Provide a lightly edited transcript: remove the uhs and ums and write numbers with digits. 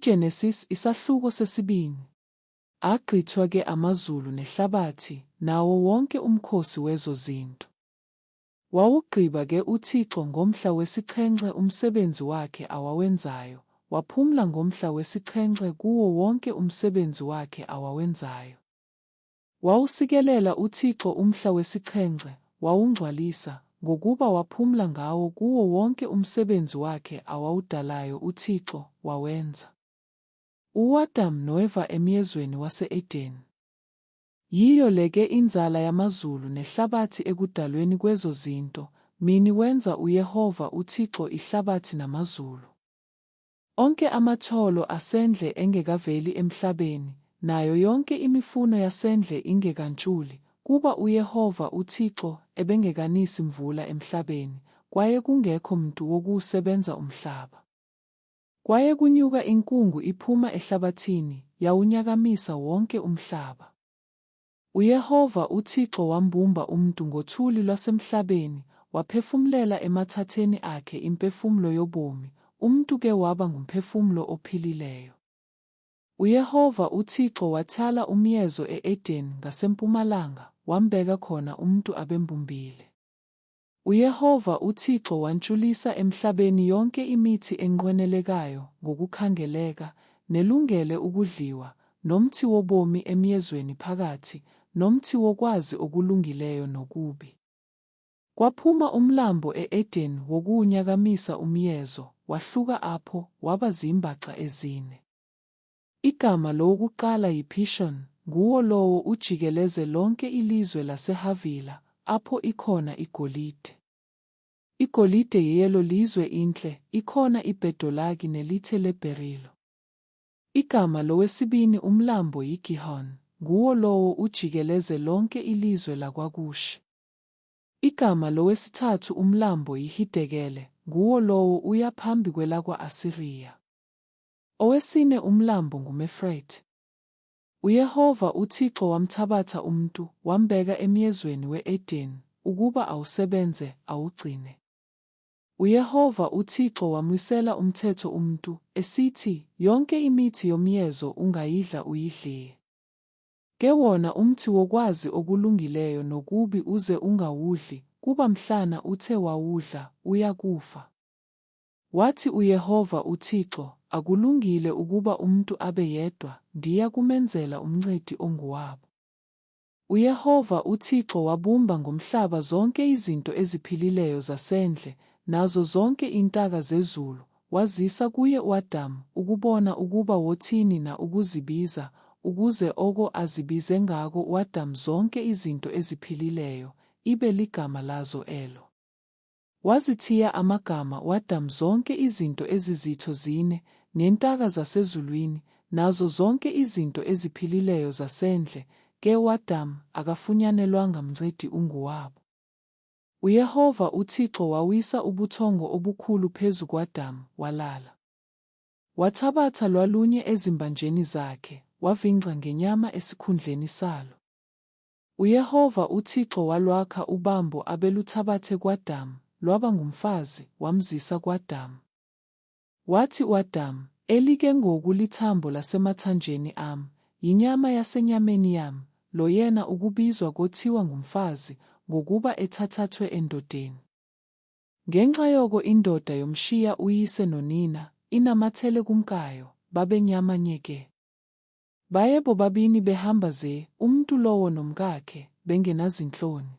IGenesis isahluko sesibini. Agqithwa-ke amazulu nehlabathi nawo wonke umkhosi wezo zinto. Wawugqiba-ke uThixo ngomhla wesixhenxe umsebenzi wakhe awawenzayo, waphumla ngomhla wesixhenxe kuwo wonke umsebenzi wakhe awawenzayo. Wawusikelela uThixo umhla wesixhenxe, wawungcwalisa, ngokuba waphumla ngawo kuwo wonke umsebenzi wakhe awawudalayo uThixo wawenza. U-Adamu no-Eva emyezweni wase-Edeni. Yiyo le-ke inzala yamazulu nehlabathi ekudalweni kwezo zinto, mini wenza uYehova uThixo ihlabathi namazulu. Onke amatholo asendle engekaveli emhlabeni, nayo yonke imifuno yasendle ingekantshuli, kuba uYehova uThixo ebengekanisi mvula emhlabeni, kwaye kungekho muntu wokuwusebenza umhlaba. Kwaye kunyuka inkungu iphuma ehlabathini, yawunyakamisa wonke umhlaba. UYehova uThixo wambumba umuntu ngothuli lwasemhlabeni, waphefumlela emathatheni akhe imphefumulo yobomi, umuntu-ke waba ngumphefumulo ophilileyo. UYehova uThixo wathala umyezo e-Edeni ngasempumalanga, wambeka khona umuntu abembumbile. UYehova uThixo wantshulisa emhlabeni yonke imithi enqwenelekayo ngokukhangeleka, nelungele ukudliwa, nomthi wobomi emyezweni phakathi, nomthi wokwazi okulungileyo nokubi. Kwaphuma umlambo e-Edeni wokuwunyakamisa umyezo, wahluka apho, waba zimbaxa ezine. Igama lowokuqala yiPhishoni, nguwo lowo ujikeleze lonke ilizwe laseHavila, apho ikhona igolide. Igolide yeyelo lizwe inhle, ikhona iBhedolaki nelithe leBherilo. Igama lowesibini umlambo yiGihoni, nguwo lowo ujikeleze lonke ilizwe lakwaKushi. Igama lowesithathu umlambo yiHidekele, nguwo lowo uya phambi kwelakwa-Asiriya. Owesine umlambo nguMefrate. UYehova uThixo wamthabatha umuntu, wambeka emyezweni we-Edeni, ukuba awusebenze, awugcine. UYehova uThixo wamwisela umthetho umuntu, esithi, yonke imithi yomyezo ungayidla uyidliye. Ke wona umthi wokwazi okulungileyo nokubi uze ungawudli, kuba mhlana uthe wawudla, uyakufa. Wathi uYehova uThixo, akulungile ukuba umuntu abe yedwa, ndiya kumenzela umncedi onguwabo. UYehova uThixo wabumba ngomhlaba zonke izinto eziphilileyo zasendle, nazo zonke intaka zezulu, wazisa kuye u-Adamu ukubona ukuba wothini na ukuzibiza, ukuze oko azibize ngako u-Adamu zonke izinto eziphilileyo, ibe ligama lazo elo. Wazithiya amagama u-Adamu zonke izinto ezizitho zine, nentaka zasezulwini, nazo zonke izinto eziphilileyo zasendle, ke u-Adamu akafunyanelwanga mncedi unguwabo. UYehova uThixo wawisa ubuthongo obukhulu phezu kwa-Adamu, walala. Wathabatha lwalunye ezimbanjeni zakhe, wavingca ngenyama esikhundleni salo. UYehova uThixo walwakha ubambo abeluthabathe kwa-Adamu, lwaba ngumfazi, wamzisa kwa-Adamu. Wathi u-Adamu, elike ngoku lithambo lasemathanjeni ami, yinyama yasenyameni yami, lo yena ukubizwa kothiwa ngumfazi, ngokuba ethathathwe endodeni. Ngenxa yoko indoda yomshiya uyise nonina, inamathele kumkayo, babenyamanye ke. Baye bobabini behamba ze, umuntu lowo nomkakhe, bengenazinhloni.